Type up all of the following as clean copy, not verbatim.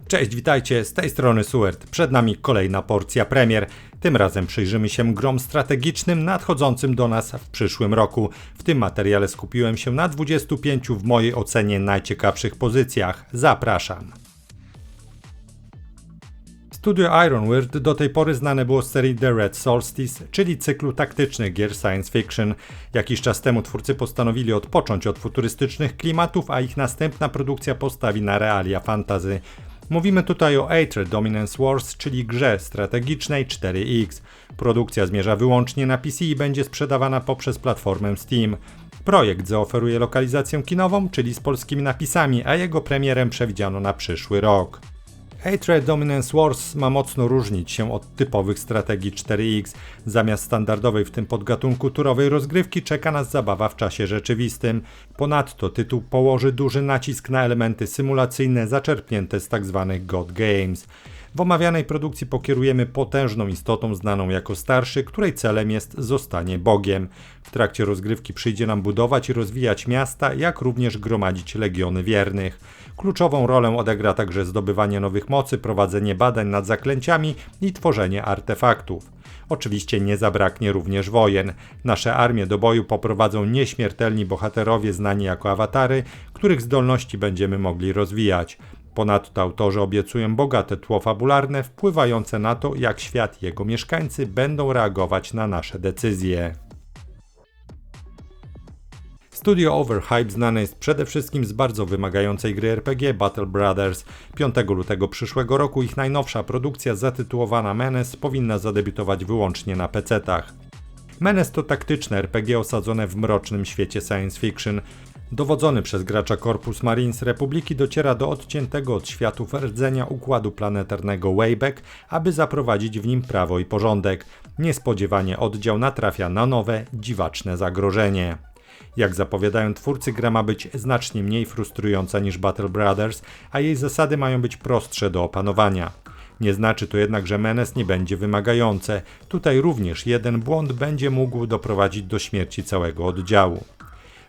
Cześć, witajcie, z tej strony Suert. Przed nami kolejna porcja premier. Tym razem przyjrzymy się grom strategicznym nadchodzącym do nas w przyszłym roku. W tym materiale skupiłem się na 25 w mojej ocenie najciekawszych pozycjach. Zapraszam. Studio Ironworld do tej pory znane było z serii The Red Solstice, czyli cyklu taktycznych gier science fiction. Jakiś czas temu twórcy postanowili odpocząć od futurystycznych klimatów, a ich następna produkcja postawi na realia fantasy. Mówimy tutaj o Aether Dominance Wars, czyli grze strategicznej 4X. Produkcja zmierza wyłącznie na PC i będzie sprzedawana poprzez platformę Steam. Projekt zaoferuje lokalizację kinową, czyli z polskimi napisami, a jego premierę przewidziano na przyszły rok. Aether Dominance Wars ma mocno różnić się od typowych strategii 4X. Zamiast standardowej w tym podgatunku turowej rozgrywki czeka nas zabawa w czasie rzeczywistym. Ponadto tytuł położy duży nacisk na elementy symulacyjne zaczerpnięte z tzw. God Games. W omawianej produkcji pokierujemy potężną istotą znaną jako Starszy, której celem jest zostanie Bogiem. W trakcie rozgrywki przyjdzie nam budować i rozwijać miasta, jak również gromadzić legiony wiernych. Kluczową rolę odegra także zdobywanie nowych mocy, prowadzenie badań nad zaklęciami i tworzenie artefaktów. Oczywiście nie zabraknie również wojen. Nasze armie do boju poprowadzą nieśmiertelni bohaterowie znani jako awatary, których zdolności będziemy mogli rozwijać. Ponadto autorzy obiecują bogate tło fabularne wpływające na to, jak świat i jego mieszkańcy będą reagować na nasze decyzje. Studio Overhype znane jest przede wszystkim z bardzo wymagającej gry RPG Battle Brothers. 5 lutego przyszłego roku ich najnowsza produkcja zatytułowana Menace powinna zadebiutować wyłącznie na PC-tach. Menace to taktyczne RPG osadzone w mrocznym świecie science fiction. Dowodzony przez gracza Korpus Marines Republiki dociera do odciętego od światów rdzenia układu planetarnego Wayback, aby zaprowadzić w nim prawo i porządek. Niespodziewanie oddział natrafia na nowe, dziwaczne zagrożenie. Jak zapowiadają twórcy, gra ma być znacznie mniej frustrująca niż Battle Brothers, a jej zasady mają być prostsze do opanowania. Nie znaczy to jednak, że Menace nie będzie wymagające. Tutaj również jeden błąd będzie mógł doprowadzić do śmierci całego oddziału.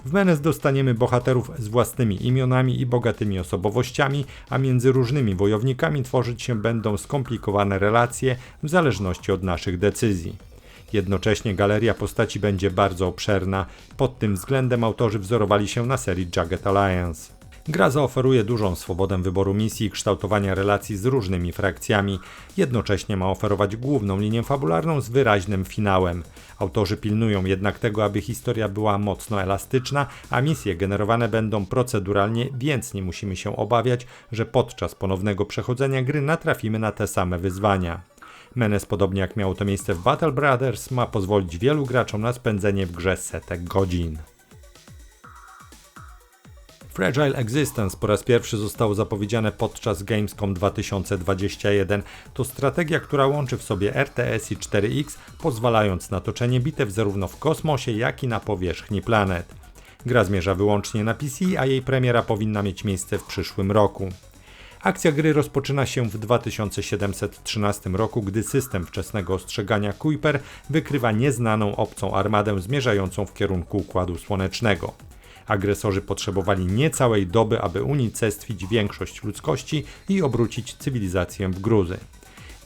W Menace dostaniemy bohaterów z własnymi imionami i bogatymi osobowościami, a między różnymi wojownikami tworzyć się będą skomplikowane relacje w zależności od naszych decyzji. Jednocześnie galeria postaci będzie bardzo obszerna. Pod tym względem autorzy wzorowali się na serii Jagged Alliance. Gra zaoferuje dużą swobodę wyboru misji i kształtowania relacji z różnymi frakcjami. Jednocześnie ma oferować główną linię fabularną z wyraźnym finałem. Autorzy pilnują jednak tego, aby historia była mocno elastyczna, a misje generowane będą proceduralnie, więc nie musimy się obawiać, że podczas ponownego przechodzenia gry natrafimy na te same wyzwania. Menace, podobnie jak miało to miejsce w Battle Brothers, ma pozwolić wielu graczom na spędzenie w grze setek godzin. Fragile Existence po raz pierwszy zostało zapowiedziane podczas Gamescom 2021. To strategia, która łączy w sobie RTS i 4X, pozwalając na toczenie bitew zarówno w kosmosie, jak i na powierzchni planet. Gra zmierza wyłącznie na PC, a jej premiera powinna mieć miejsce w przyszłym roku. Akcja gry rozpoczyna się w 2713 roku, gdy system wczesnego ostrzegania Kuiper wykrywa nieznaną obcą armadę zmierzającą w kierunku Układu Słonecznego. Agresorzy potrzebowali niecałej doby, aby unicestwić większość ludzkości i obrócić cywilizację w gruzy.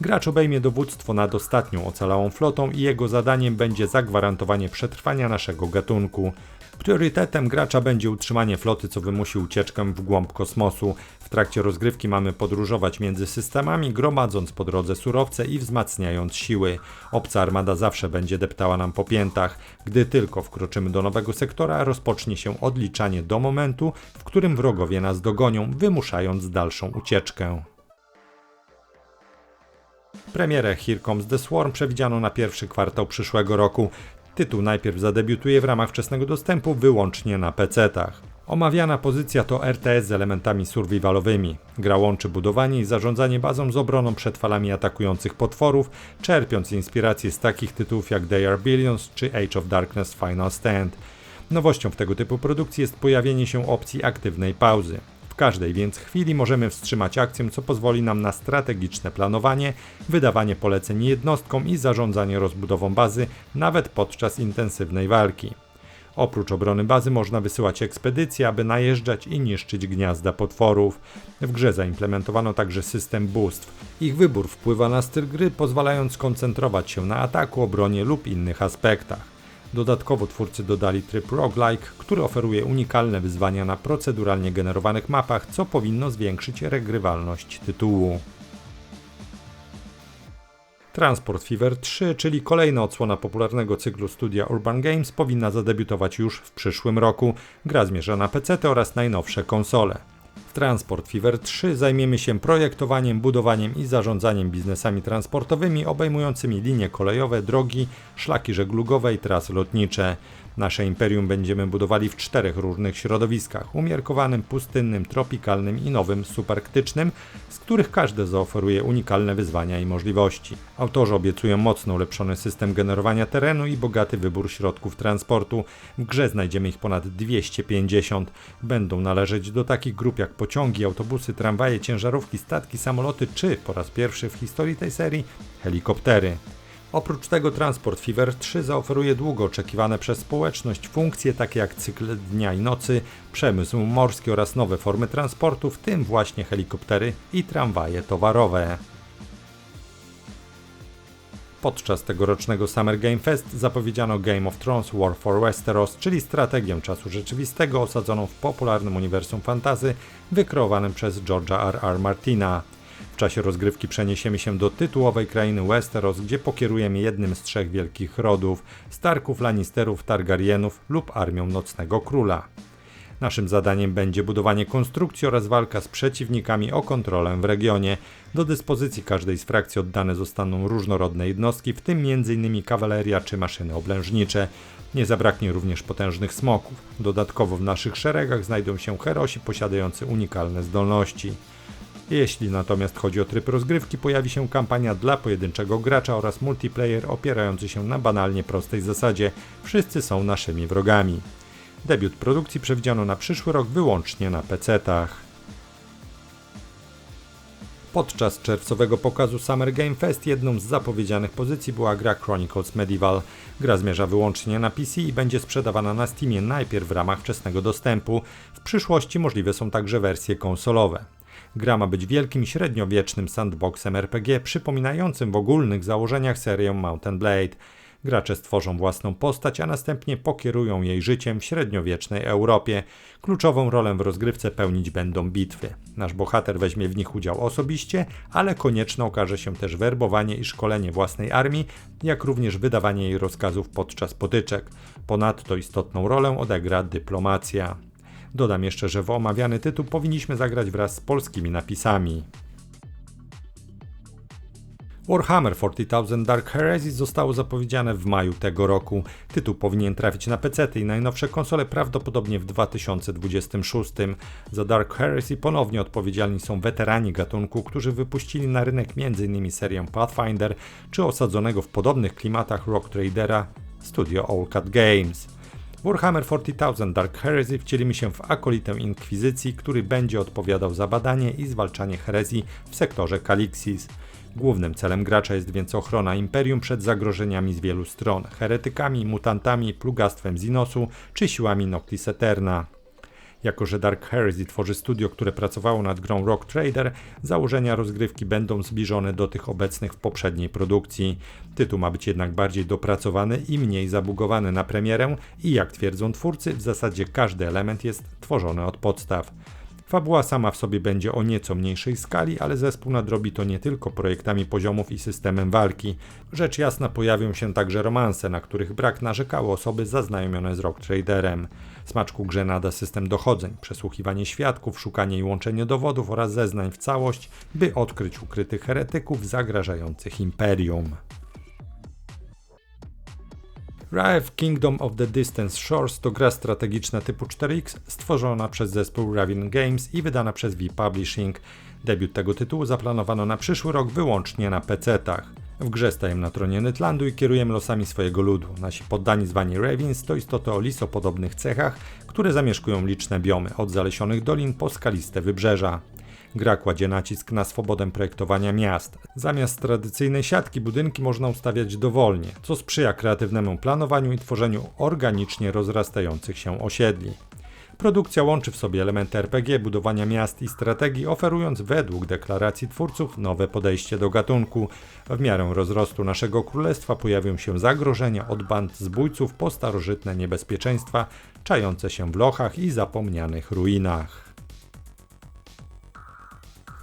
Gracz obejmie dowództwo nad ostatnią ocalałą flotą i jego zadaniem będzie zagwarantowanie przetrwania naszego gatunku. Priorytetem gracza będzie utrzymanie floty, co wymusi ucieczkę w głąb kosmosu. W trakcie rozgrywki mamy podróżować między systemami, gromadząc po drodze surowce i wzmacniając siły. Obca armada zawsze będzie deptała nam po piętach. Gdy tylko wkroczymy do nowego sektora, rozpocznie się odliczanie do momentu, w którym wrogowie nas dogonią, wymuszając dalszą ucieczkę. Premierę Here Comes the Swarm przewidziano na pierwszy kwartał przyszłego roku. Tytuł najpierw zadebiutuje w ramach wczesnego dostępu wyłącznie na PC-tach. Omawiana pozycja to RTS z elementami survivalowymi. Gra łączy budowanie i zarządzanie bazą z obroną przed falami atakujących potworów, czerpiąc inspiracje z takich tytułów jak They Are Billions czy Age of Darkness Final Stand. Nowością w tego typu produkcji jest pojawienie się opcji aktywnej pauzy. W każdej więc chwili możemy wstrzymać akcję, co pozwoli nam na strategiczne planowanie, wydawanie poleceń jednostkom i zarządzanie rozbudową bazy, nawet podczas intensywnej walki. Oprócz obrony bazy można wysyłać ekspedycje, aby najeżdżać i niszczyć gniazda potworów. W grze zaimplementowano także system bóstw. Ich wybór wpływa na styl gry, pozwalając skoncentrować się na ataku, obronie lub innych aspektach. Dodatkowo twórcy dodali tryb roguelike, który oferuje unikalne wyzwania na proceduralnie generowanych mapach, co powinno zwiększyć regrywalność tytułu. Transport Fever 3, czyli kolejna odsłona popularnego cyklu studia Urban Games, powinna zadebiutować już w przyszłym roku. Gra zmierza na PC oraz najnowsze konsole. W Transport Fever 3 zajmiemy się projektowaniem, budowaniem i zarządzaniem biznesami transportowymi obejmującymi linie kolejowe, drogi, szlaki żeglugowe i trasy lotnicze. Nasze imperium będziemy budowali w 4 różnych środowiskach: umiarkowanym, pustynnym, tropikalnym i nowym, subarktycznym, z których każde zaoferuje unikalne wyzwania i możliwości. Autorzy obiecują mocno ulepszony system generowania terenu i bogaty wybór środków transportu. W grze znajdziemy ich ponad 250. Będą należeć do takich grup jak pociągi, autobusy, tramwaje, ciężarówki, statki, samoloty czy, po raz pierwszy w historii tej serii, helikoptery. Oprócz tego Transport Fever 3 zaoferuje długo oczekiwane przez społeczność funkcje takie jak cykl dnia i nocy, przemysł morski oraz nowe formy transportu, w tym właśnie helikoptery i tramwaje towarowe. Podczas tegorocznego Summer Game Fest zapowiedziano Game of Thrones War for Westeros, czyli strategię czasu rzeczywistego osadzoną w popularnym uniwersum fantasy wykreowanym przez George'a R.R. Martina. W czasie rozgrywki przeniesiemy się do tytułowej krainy Westeros, gdzie pokierujemy jednym z 3 wielkich rodów: Starków, Lannisterów, Targaryenów lub Armią Nocnego Króla. Naszym zadaniem będzie budowanie konstrukcji oraz walka z przeciwnikami o kontrolę w regionie. Do dyspozycji każdej z frakcji oddane zostaną różnorodne jednostki, w tym m.in. kawaleria czy maszyny oblężnicze. Nie zabraknie również potężnych smoków. Dodatkowo w naszych szeregach znajdą się herosi posiadający unikalne zdolności. Jeśli natomiast chodzi o tryb rozgrywki, pojawi się kampania dla pojedynczego gracza oraz multiplayer opierający się na banalnie prostej zasadzie: wszyscy są naszymi wrogami. Debiut produkcji przewidziano na przyszły rok wyłącznie na PC-tach. Podczas czerwcowego pokazu Summer Game Fest jedną z zapowiedzianych pozycji była gra Chronicles Medieval. Gra zmierza wyłącznie na PC i będzie sprzedawana na Steamie najpierw w ramach wczesnego dostępu. W przyszłości możliwe są także wersje konsolowe. Gra ma być wielkim średniowiecznym sandboxem RPG przypominającym w ogólnych założeniach serię Mount & Blade. Gracze stworzą własną postać, a następnie pokierują jej życiem w średniowiecznej Europie. Kluczową rolę w rozgrywce pełnić będą bitwy. Nasz bohater weźmie w nich udział osobiście, ale konieczne okaże się też werbowanie i szkolenie własnej armii, jak również wydawanie jej rozkazów podczas potyczek. Ponadto istotną rolę odegra dyplomacja. Dodam jeszcze, że w omawiany tytuł powinniśmy zagrać wraz z polskimi napisami. Warhammer 40,000 Dark Heresy zostało zapowiedziane w maju tego roku. Tytuł powinien trafić na PC-ty i najnowsze konsole prawdopodobnie w 2026. Za Dark Heresy ponownie odpowiedzialni są weterani gatunku, którzy wypuścili na rynek m.in. serię Pathfinder czy osadzonego w podobnych klimatach Rogue Tradera studio All Cat Games. W Warhammer 40,000 Dark Heresy wcielimy się w akolitę Inkwizycji, który będzie odpowiadał za badanie i zwalczanie herezji w sektorze Kalixis. Głównym celem gracza jest więc ochrona Imperium przed zagrożeniami z wielu stron: heretykami, mutantami, plugastwem Zinosu czy siłami Noctis Aeterna. Jako że Dark Heresy tworzy studio, które pracowało nad grą Rogue Trader, założenia rozgrywki będą zbliżone do tych obecnych w poprzedniej produkcji. Tytuł ma być jednak bardziej dopracowany i mniej zabugowany na premierę i, jak twierdzą twórcy, w zasadzie każdy element jest tworzony od podstaw. Fabuła sama w sobie będzie o nieco mniejszej skali, ale zespół nadrobi to nie tylko projektami poziomów i systemem walki. Rzecz jasna pojawią się także romanse, na których brak narzekały osoby zaznajomione z Rogue Traderem. Smaczku grze nada system dochodzeń, przesłuchiwanie świadków, szukanie i łączenie dowodów oraz zeznań w całość, by odkryć ukrytych heretyków zagrażających Imperium. Raev Kingdom of the Distant Shores to gra strategiczna typu 4X stworzona przez zespół Raven Games i wydana przez V Publishing. Debiut tego tytułu zaplanowano na przyszły rok wyłącznie na PC-tach. W grze stajemy na tronie Nytlandu i kierujemy losami swojego ludu. Nasi poddani zwani Ravens to istoty o lisopodobnych cechach, które zamieszkują liczne biomy, od zalesionych dolin po skaliste wybrzeża. Gra kładzie nacisk na swobodę projektowania miast. Zamiast tradycyjnej siatki budynki można ustawiać dowolnie, co sprzyja kreatywnemu planowaniu i tworzeniu organicznie rozrastających się osiedli. Produkcja łączy w sobie elementy RPG, budowania miast i strategii, oferując według deklaracji twórców nowe podejście do gatunku. W miarę rozrostu naszego królestwa pojawią się zagrożenia od band zbójców po starożytne niebezpieczeństwa czające się w lochach i zapomnianych ruinach.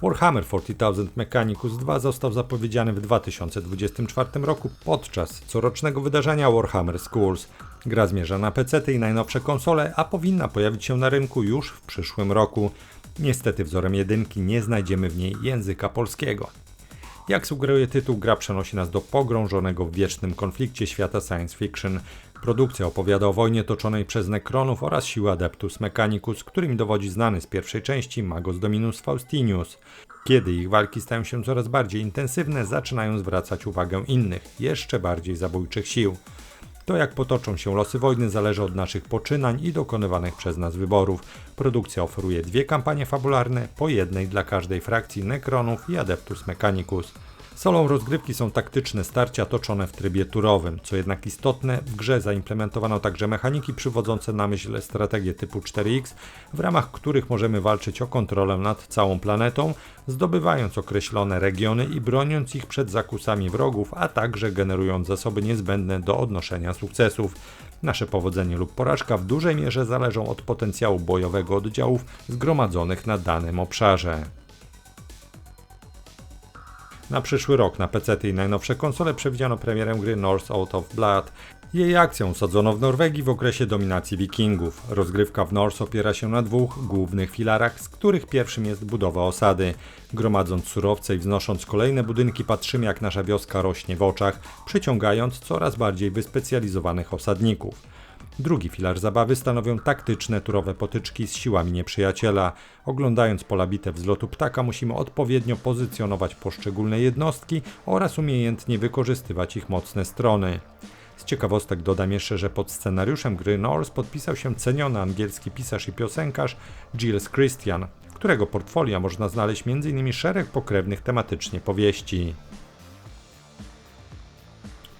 Warhammer 40,000 Mechanicus 2 został zapowiedziany w 2024 roku podczas corocznego wydarzenia Warhammer Schools. Gra zmierza na PC-ty i najnowsze konsole, a powinna pojawić się na rynku już w przyszłym roku. Niestety wzorem jedynki nie znajdziemy w niej języka polskiego. Jak sugeruje tytuł, gra przenosi nas do pogrążonego w wiecznym konflikcie świata science fiction. Produkcja opowiada o wojnie toczonej przez Nekronów oraz siły Adeptus Mechanicus, którymi dowodzi znany z pierwszej części Magos Dominus Faustinius. Kiedy ich walki stają się coraz bardziej intensywne, zaczynają zwracać uwagę innych, jeszcze bardziej zabójczych sił. To, jak potoczą się losy wojny, zależy od naszych poczynań i dokonywanych przez nas wyborów. Produkcja oferuje 2 kampanie fabularne, po jednej dla każdej frakcji Nekronów i Adeptus Mechanicus. Solą rozgrywki są taktyczne starcia toczone w trybie turowym. Co jednak istotne, w grze zaimplementowano także mechaniki przywodzące na myśl strategię typu 4X, w ramach których możemy walczyć o kontrolę nad całą planetą, zdobywając określone regiony i broniąc ich przed zakusami wrogów, a także generując zasoby niezbędne do odnoszenia sukcesów. Nasze powodzenie lub porażka w dużej mierze zależą od potencjału bojowego oddziałów zgromadzonych na danym obszarze. Na przyszły rok na PC-ty i najnowsze konsole przewidziano premierę gry Norse Oath of Blood. Jej akcję usadzono w Norwegii w okresie dominacji Wikingów. Rozgrywka w Norse opiera się na 2 głównych filarach, z których pierwszym jest budowa osady. Gromadząc surowce i wznosząc kolejne budynki, patrzymy, jak nasza wioska rośnie w oczach, przyciągając coraz bardziej wyspecjalizowanych osadników. Drugi filar zabawy stanowią taktyczne turowe potyczki z siłami nieprzyjaciela. Oglądając pola bitew z lotu ptaka, musimy odpowiednio pozycjonować poszczególne jednostki oraz umiejętnie wykorzystywać ich mocne strony. Z ciekawostek dodam jeszcze, że pod scenariuszem gry Norse podpisał się ceniony angielski pisarz i piosenkarz Giles Christian, którego portfolio można znaleźć m.in. szereg pokrewnych tematycznie powieści.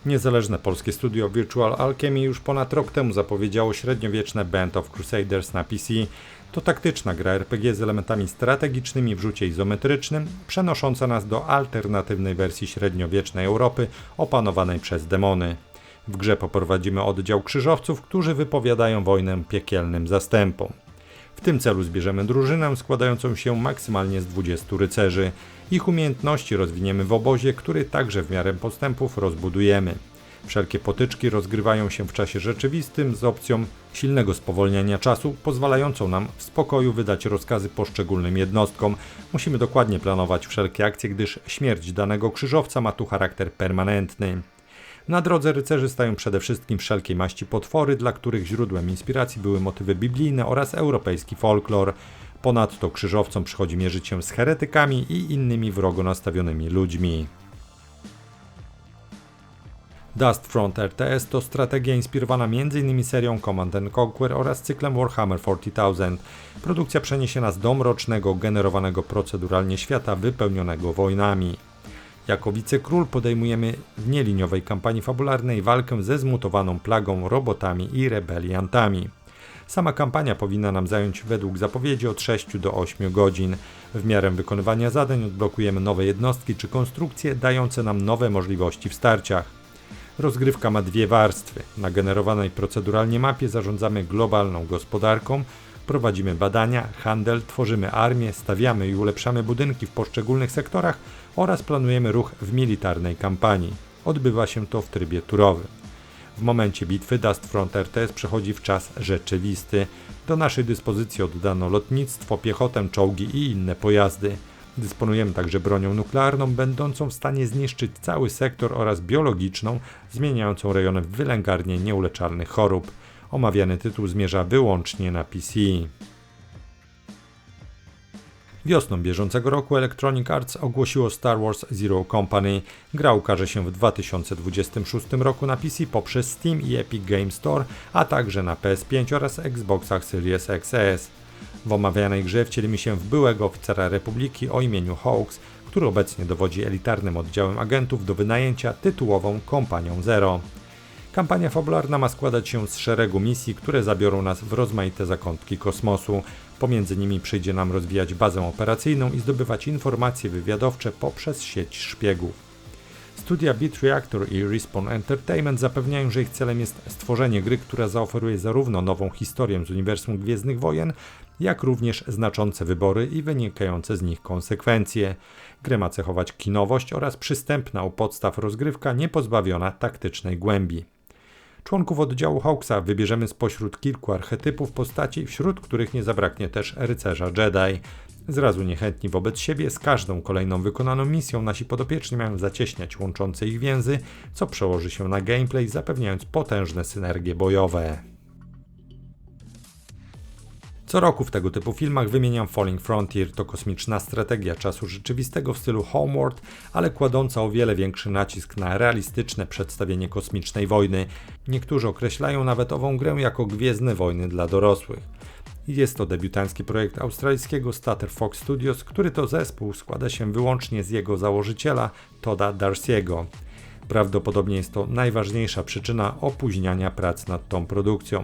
Niezależne polskie studio Virtual Alchemy już ponad rok temu zapowiedziało średniowieczne Band of Crusaders na PC. To taktyczna gra RPG z elementami strategicznymi w rzucie izometrycznym, przenosząca nas do alternatywnej wersji średniowiecznej Europy opanowanej przez demony. W grze poprowadzimy oddział krzyżowców, którzy wypowiadają wojnę piekielnym zastępom. W tym celu zbierzemy drużynę składającą się maksymalnie z 20 rycerzy. Ich umiejętności rozwiniemy w obozie, który także w miarę postępów rozbudujemy. Wszelkie potyczki rozgrywają się w czasie rzeczywistym z opcją silnego spowolniania czasu, pozwalającą nam w spokoju wydać rozkazy poszczególnym jednostkom. Musimy dokładnie planować wszelkie akcje, gdyż śmierć danego krzyżowca ma tu charakter permanentny. Na drodze rycerzy stają przede wszystkim wszelkiej maści potwory, dla których źródłem inspiracji były motywy biblijne oraz europejski folklor. Ponadto krzyżowcom przychodzi mierzyć się z heretykami i innymi wrogo nastawionymi ludźmi. Dustfront RTS to strategia inspirowana m.in. serią Command & Conquer oraz cyklem Warhammer 40,000. Produkcja przeniesie nas do mrocznego, generowanego proceduralnie świata wypełnionego wojnami. Jako wicekról podejmujemy w nieliniowej kampanii fabularnej walkę ze zmutowaną plagą, robotami i rebeliantami. Sama kampania powinna nam zająć według zapowiedzi od 6 do 8 godzin. W miarę wykonywania zadań odblokujemy nowe jednostki czy konstrukcje dające nam nowe możliwości w starciach. Rozgrywka ma 2 warstwy. Na generowanej proceduralnie mapie zarządzamy globalną gospodarką, prowadzimy badania, handel, tworzymy armię, stawiamy i ulepszamy budynki w poszczególnych sektorach oraz planujemy ruch w militarnej kampanii. Odbywa się to w trybie turowym. W momencie bitwy Dustfront RTS przechodzi w czas rzeczywisty. Do naszej dyspozycji oddano lotnictwo, piechotę, czołgi i inne pojazdy. Dysponujemy także bronią nuklearną, będącą w stanie zniszczyć cały sektor oraz biologiczną, zmieniającą rejony w wylęgarnię nieuleczalnych chorób. Omawiany tytuł zmierza wyłącznie na PC. Wiosną bieżącego roku Electronic Arts ogłosiło Star Wars Zero Company. Gra ukaże się w 2026 roku na PC poprzez Steam i Epic Games Store, a także na PS5 oraz Xboxach Series XS. W omawianej grze wcielimy się w byłego oficera Republiki o imieniu Hawks, który obecnie dowodzi elitarnym oddziałem agentów do wynajęcia tytułową Kompanią Zero. Kampania fabularna ma składać się z szeregu misji, które zabiorą nas w rozmaite zakątki kosmosu. Pomiędzy nimi przyjdzie nam rozwijać bazę operacyjną i zdobywać informacje wywiadowcze poprzez sieć szpiegów. Studia Beat Reactor i Respawn Entertainment zapewniają, że ich celem jest stworzenie gry, która zaoferuje zarówno nową historię z uniwersum Gwiezdnych Wojen, jak również znaczące wybory i wynikające z nich konsekwencje. Grę ma cechować kinowość oraz przystępna u podstaw rozgrywka niepozbawiona taktycznej głębi. Członków oddziału Hawksa wybierzemy spośród kilku archetypów postaci, wśród których nie zabraknie też rycerza Jedi. Zrazu niechętni wobec siebie, z każdą kolejną wykonaną misją nasi podopieczni mają zacieśniać łączące ich więzy, co przełoży się na gameplay, zapewniając potężne synergie bojowe. Co roku w tego typu filmach wymieniam Falling Frontier. To kosmiczna strategia czasu rzeczywistego w stylu Homeworld, ale kładąca o wiele większy nacisk na realistyczne przedstawienie kosmicznej wojny. Niektórzy określają nawet ową grę jako Gwiezdne Wojny dla dorosłych. Jest to debiutancki projekt australijskiego Stater Fox Studios, który to zespół składa się wyłącznie z jego założyciela Todda Darcy'ego. Prawdopodobnie jest to najważniejsza przyczyna opóźniania prac nad tą produkcją.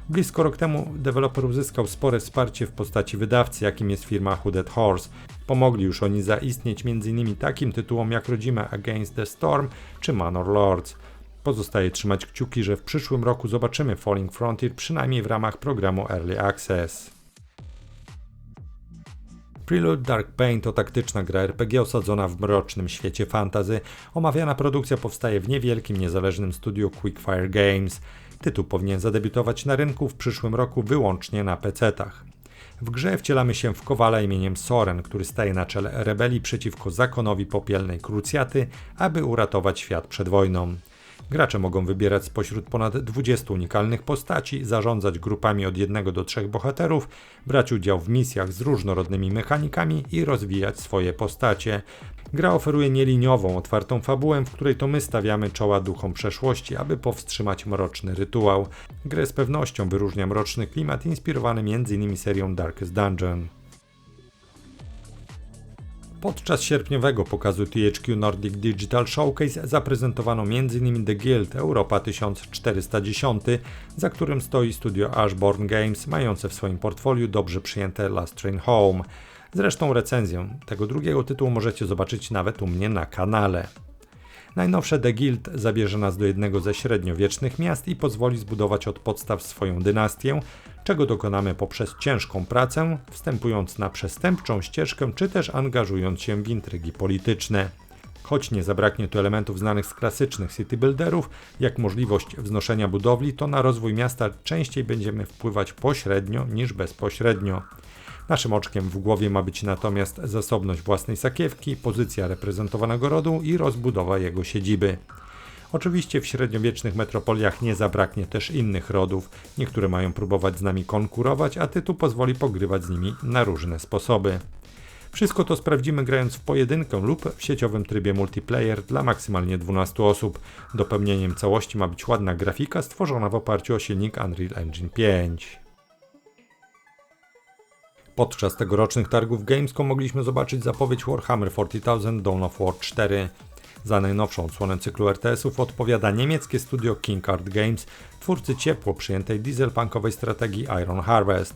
Blisko rok temu deweloper uzyskał spore wsparcie w postaci wydawcy, jakim jest firma Hooded Horse. Pomogli już oni zaistnieć m.in. takim tytułom jak rodzime Against the Storm czy Manor Lords. Pozostaje trzymać kciuki, że w przyszłym roku zobaczymy Falling Frontier przynajmniej w ramach programu Early Access. Prelude Dark Pain to taktyczna gra RPG osadzona w mrocznym świecie fantasy. Omawiana produkcja powstaje w niewielkim, niezależnym studiu Quickfire Games. Tytuł powinien zadebiutować na rynku w przyszłym roku wyłącznie na PC-tach. W grze wcielamy się w kowala imieniem Soren, który staje na czele rebelii przeciwko zakonowi popielnej krucjaty, aby uratować świat przed wojną. Gracze mogą wybierać spośród ponad 20 unikalnych postaci, zarządzać grupami od 1 do 3 bohaterów, brać udział w misjach z różnorodnymi mechanikami i rozwijać swoje postacie. Gra oferuje nieliniową, otwartą fabułę, w której to my stawiamy czoła duchom przeszłości, aby powstrzymać mroczny rytuał. Grę z pewnością wyróżnia mroczny klimat inspirowany m.in. serią Darkest Dungeon. Podczas sierpniowego pokazu THQ Nordic Digital Showcase zaprezentowano m.in. The Guild Europa 1410, za którym stoi studio Ashbourne Games, mające w swoim portfoliu dobrze przyjęte Last Train Home. Zresztą recenzję tego drugiego tytułu możecie zobaczyć nawet u mnie na kanale. Najnowsze The Guild zabierze nas do jednego ze średniowiecznych miast i pozwoli zbudować od podstaw swoją dynastię, czego dokonamy poprzez ciężką pracę, wstępując na przestępczą ścieżkę, czy też angażując się w intrygi polityczne. Choć nie zabraknie tu elementów znanych z klasycznych city builderów, jak możliwość wznoszenia budowli, to na rozwój miasta częściej będziemy wpływać pośrednio niż bezpośrednio. Naszym oczkiem w głowie ma być natomiast zasobność własnej sakiewki, pozycja reprezentowanego rodu i rozbudowa jego siedziby. Oczywiście w średniowiecznych metropoliach nie zabraknie też innych rodów, niektóre mają próbować z nami konkurować, a tytuł pozwoli pogrywać z nimi na różne sposoby. Wszystko to sprawdzimy grając w pojedynkę lub w sieciowym trybie multiplayer dla maksymalnie 12 osób. Dopełnieniem całości ma być ładna grafika stworzona w oparciu o silnik Unreal Engine 5. Podczas tegorocznych targów Gamescom mogliśmy zobaczyć zapowiedź Warhammer 40,000 Dawn of War 4. Za najnowszą odsłonę cyklu RTS-ów odpowiada niemieckie studio King Art Games, twórcy ciepło przyjętej dieselpunkowej strategii Iron Harvest.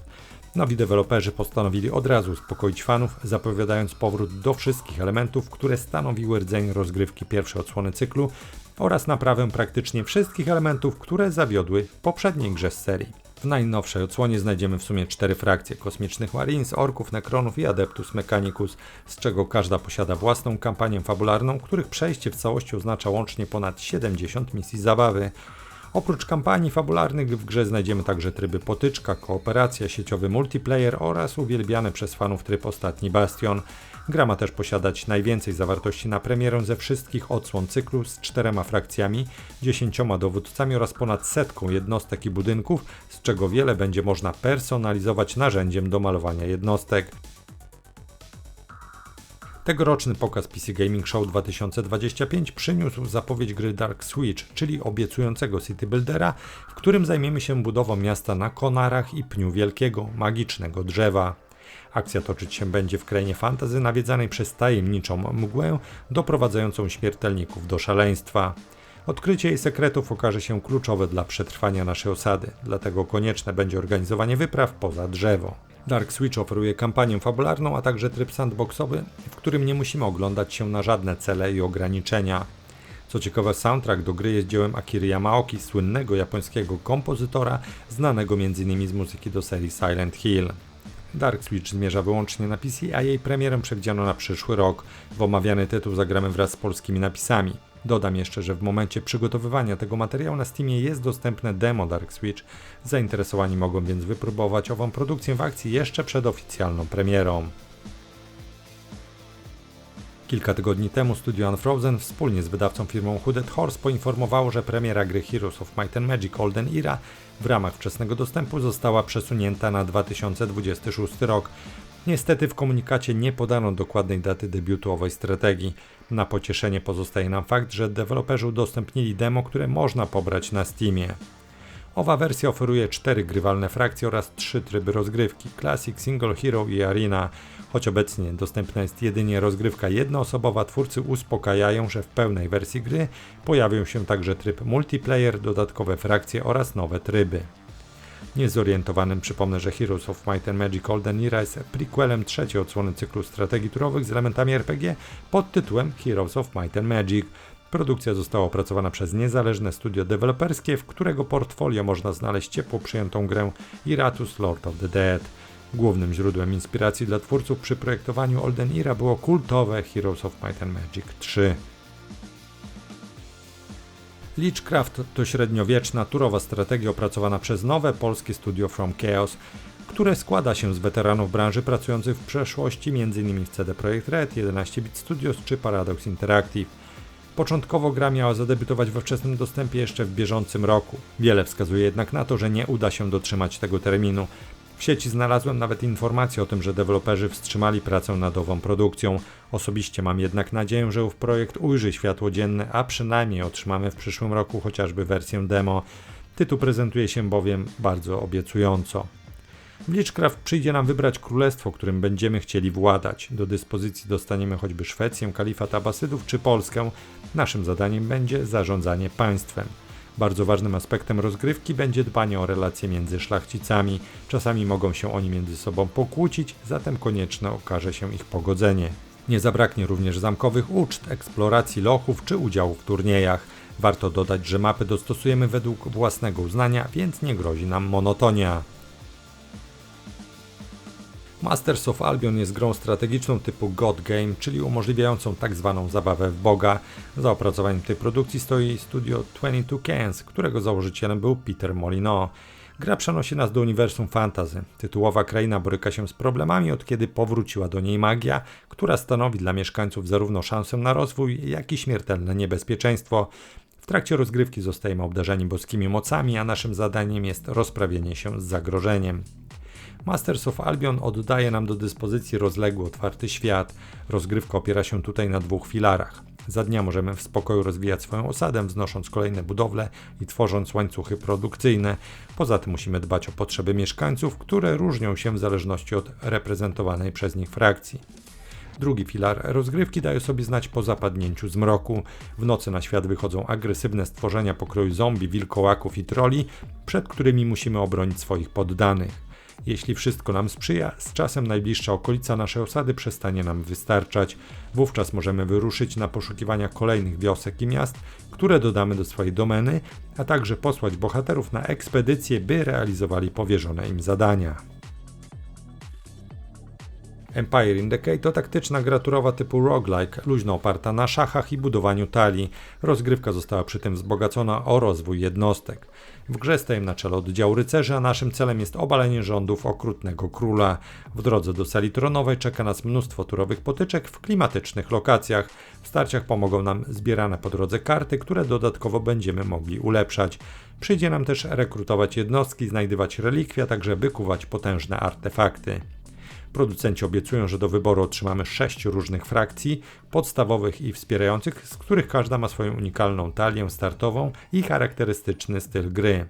Nowi deweloperzy postanowili od razu uspokoić fanów, zapowiadając powrót do wszystkich elementów, które stanowiły rdzeń rozgrywki pierwszej odsłony cyklu oraz naprawę praktycznie wszystkich elementów, które zawiodły w poprzedniej grze z serii. W najnowszej odsłonie znajdziemy w sumie 4 frakcje: kosmicznych Marines, orków, nekronów i Adeptus Mechanicus, z czego każda posiada własną kampanię fabularną, których przejście w całości oznacza łącznie ponad 70 misji zabawy. Oprócz kampanii fabularnych w grze znajdziemy także tryby potyczka, kooperacja, sieciowy multiplayer oraz uwielbiany przez fanów tryb Ostatni Bastion. Gra ma też posiadać najwięcej zawartości na premierę ze wszystkich odsłon cyklu z 4 frakcjami, 10 dowódcami oraz ponad 100 jednostek i budynków, z czego wiele będzie można personalizować narzędziem do malowania jednostek. Tegoroczny pokaz PC Gaming Show 2025 przyniósł zapowiedź gry Dark Switch, czyli obiecującego city buildera, w którym zajmiemy się budową miasta na konarach i pniu wielkiego, magicznego drzewa. Akcja toczyć się będzie w krainie fantasy nawiedzanej przez tajemniczą mgłę doprowadzającą śmiertelników do szaleństwa. Odkrycie jej sekretów okaże się kluczowe dla przetrwania naszej osady, dlatego konieczne będzie organizowanie wypraw poza drzewo. Dark Switch oferuje kampanię fabularną, a także tryb sandboxowy, w którym nie musimy oglądać się na żadne cele i ograniczenia. Co ciekawe, soundtrack do gry jest dziełem Akiry Yamaoki, słynnego japońskiego kompozytora, znanego m.in. z muzyki do serii Silent Hill. Dark Switch zmierza wyłącznie na PC, a jej premierę przewidziano na przyszły rok. W omawiany tytuł zagramy wraz z polskimi napisami. Dodam jeszcze, że w momencie przygotowywania tego materiału na Steamie jest dostępne demo Dark Switch. Zainteresowani mogą więc wypróbować ową produkcję w akcji jeszcze przed oficjalną premierą. Kilka tygodni temu studio Unfrozen wspólnie z wydawcą firmą Hooded Horse poinformowało, że premiera gry Heroes of Might and Magic Golden Era w ramach wczesnego dostępu została przesunięta na 2026 rok. Niestety w komunikacie nie podano dokładnej daty debiutu owej strategii. Na pocieszenie pozostaje nam fakt, że deweloperzy udostępnili demo, które można pobrać na Steamie. Owa wersja oferuje 4 grywalne frakcje oraz 3 tryby rozgrywki: Classic, Single Hero i Arena. Choć obecnie dostępna jest jedynie rozgrywka jednoosobowa, twórcy uspokajają, że w pełnej wersji gry pojawią się także tryb multiplayer, dodatkowe frakcje oraz nowe tryby. Niezorientowanym przypomnę, że Heroes of Might and Magic Golden Era jest prequelem trzeciej odsłony cyklu strategii turowych z elementami RPG pod tytułem Heroes of Might and Magic. Produkcja została opracowana przez niezależne studio deweloperskie, w którego portfolio można znaleźć ciepło przyjętą grę Iratus Lord of the Dead. Głównym źródłem inspiracji dla twórców przy projektowaniu Golden Era było kultowe Heroes of Might and Magic 3. Lichcraft to średniowieczna, turowa strategia opracowana przez nowe polskie studio From Chaos, które składa się z weteranów branży pracujących w przeszłości m.in. w CD Projekt Red, 11-bit Studios czy Paradox Interactive. Początkowo gra miała zadebiutować we wczesnym dostępie jeszcze w bieżącym roku. Wiele wskazuje jednak na to, że nie uda się dotrzymać tego terminu. W sieci znalazłem nawet informację o tym, że deweloperzy wstrzymali pracę nad ową produkcją. Osobiście mam jednak nadzieję, że ów projekt ujrzy światło dzienne, a przynajmniej otrzymamy w przyszłym roku chociażby wersję demo. Tytuł prezentuje się bowiem bardzo obiecująco. W Lichcraft przyjdzie nam wybrać królestwo, którym będziemy chcieli władać. Do dyspozycji dostaniemy choćby Szwecję, kalifat Abbasydów czy Polskę. Naszym zadaniem będzie zarządzanie państwem. Bardzo ważnym aspektem rozgrywki będzie dbanie o relacje między szlachcicami. Czasami mogą się oni między sobą pokłócić, zatem konieczne okaże się ich pogodzenie. Nie zabraknie również zamkowych uczt, eksploracji lochów czy udziału w turniejach. Warto dodać, że mapy dostosujemy według własnego uznania, więc nie grozi nam monotonia. Masters of Albion jest grą strategiczną typu God Game, czyli umożliwiającą tak zwaną zabawę w Boga. Za opracowaniem tej produkcji stoi studio 22 Cans, którego założycielem był Peter Molyneux. Gra przenosi nas do uniwersum fantasy. Tytułowa kraina boryka się z problemami, od kiedy powróciła do niej magia, która stanowi dla mieszkańców zarówno szansę na rozwój, jak i śmiertelne niebezpieczeństwo. W trakcie rozgrywki zostajemy obdarzeni boskimi mocami, a naszym zadaniem jest rozprawienie się z zagrożeniem. Masters of Albion oddaje nam do dyspozycji rozległy, otwarty świat. Rozgrywka opiera się tutaj na 2 filarach. Za dnia możemy w spokoju rozwijać swoją osadę, wznosząc kolejne budowle i tworząc łańcuchy produkcyjne. Poza tym musimy dbać o potrzeby mieszkańców, które różnią się w zależności od reprezentowanej przez nich frakcji. Drugi filar rozgrywki daje sobie znać po zapadnięciu zmroku. W nocy na świat wychodzą agresywne stworzenia pokroju zombie, wilkołaków i troli, przed którymi musimy obronić swoich poddanych. Jeśli wszystko nam sprzyja, z czasem najbliższa okolica naszej osady przestanie nam wystarczać. Wówczas możemy wyruszyć na poszukiwania kolejnych wiosek i miast, które dodamy do swojej domeny, a także posłać bohaterów na ekspedycje, by realizowali powierzone im zadania. Empire in Decay to taktyczna gra turowa typu roguelike, luźno oparta na szachach i budowaniu talii. Rozgrywka została przy tym wzbogacona o rozwój jednostek. W grze stoimy na czele oddziału rycerzy, a naszym celem jest obalenie rządów okrutnego króla. W drodze do sali tronowej czeka nas mnóstwo turowych potyczek w klimatycznych lokacjach. W starciach pomogą nam zbierane po drodze karty, które dodatkowo będziemy mogli ulepszać. Przyjdzie nam też rekrutować jednostki, znajdywać relikwia, a także wykuwać potężne artefakty. Producenci obiecują, że do wyboru otrzymamy 6 różnych frakcji, podstawowych i wspierających, z których każda ma swoją unikalną talię startową i charakterystyczny styl gry.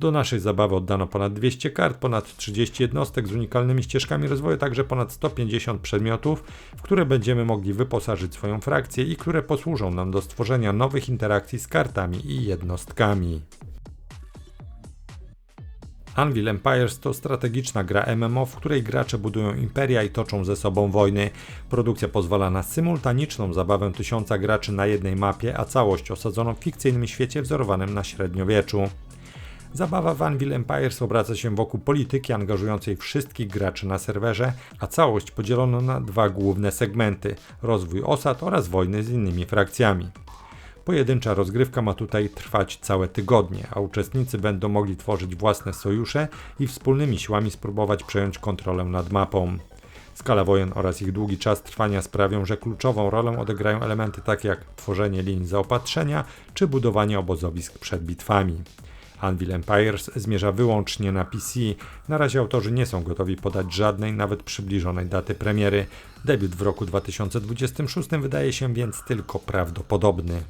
Do naszej zabawy oddano ponad 200 kart, ponad 30 jednostek z unikalnymi ścieżkami rozwoju, także ponad 150 przedmiotów, w które będziemy mogli wyposażyć swoją frakcję i które posłużą nam do stworzenia nowych interakcji z kartami i jednostkami. Anvil Empires to strategiczna gra MMO, w której gracze budują imperia i toczą ze sobą wojny. Produkcja pozwala na symultaniczną zabawę 1000 graczy na jednej mapie, a całość osadzoną w fikcyjnym świecie wzorowanym na średniowieczu. Zabawa w Anvil Empires obraca się wokół polityki angażującej wszystkich graczy na serwerze, a całość podzielono na 2 główne segmenty: rozwój osad oraz wojny z innymi frakcjami. Pojedyncza rozgrywka ma tutaj trwać całe tygodnie, a uczestnicy będą mogli tworzyć własne sojusze i wspólnymi siłami spróbować przejąć kontrolę nad mapą. Skala wojen oraz ich długi czas trwania sprawią, że kluczową rolę odegrają elementy takie jak tworzenie linii zaopatrzenia czy budowanie obozowisk przed bitwami. Anvil Empires zmierza wyłącznie na PC. Na razie autorzy nie są gotowi podać żadnej, nawet przybliżonej daty premiery. Debiut w roku 2026 wydaje się więc tylko prawdopodobny.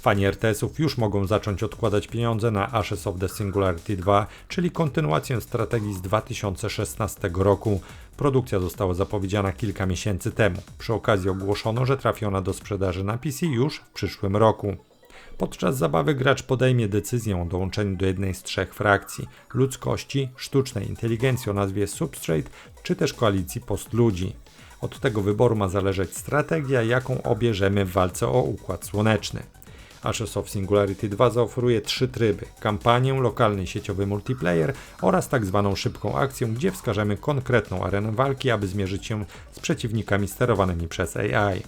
Fani RTS-ów już mogą zacząć odkładać pieniądze na Ashes of the Singularity 2, czyli kontynuację strategii z 2016 roku. Produkcja została zapowiedziana kilka miesięcy temu. Przy okazji ogłoszono, że trafi ona do sprzedaży na PC już w przyszłym roku. Podczas zabawy gracz podejmie decyzję o dołączeniu do jednej z 3 frakcji: ludzkości, sztucznej inteligencji o nazwie Substrate, czy też koalicji postludzi. Od tego wyboru ma zależeć strategia, jaką obierzemy w walce o Układ Słoneczny. Ashes of Singularity 2 zaoferuje 3 tryby: kampanię, lokalny sieciowy multiplayer oraz tak zwaną szybką akcję, gdzie wskażemy konkretną arenę walki, aby zmierzyć się z przeciwnikami sterowanymi przez AI.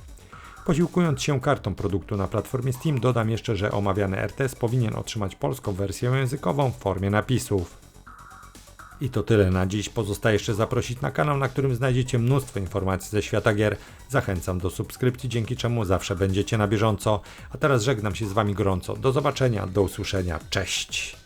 Posiłkując się kartą produktu na platformie Steam, dodam jeszcze, że omawiany RTS powinien otrzymać polską wersję językową w formie napisów. I to tyle na dziś. Pozostaje jeszcze zaprosić na kanał, na którym znajdziecie mnóstwo informacji ze świata gier. Zachęcam do subskrypcji, dzięki czemu zawsze będziecie na bieżąco. A teraz żegnam się z Wami gorąco. Do zobaczenia, do usłyszenia. Cześć!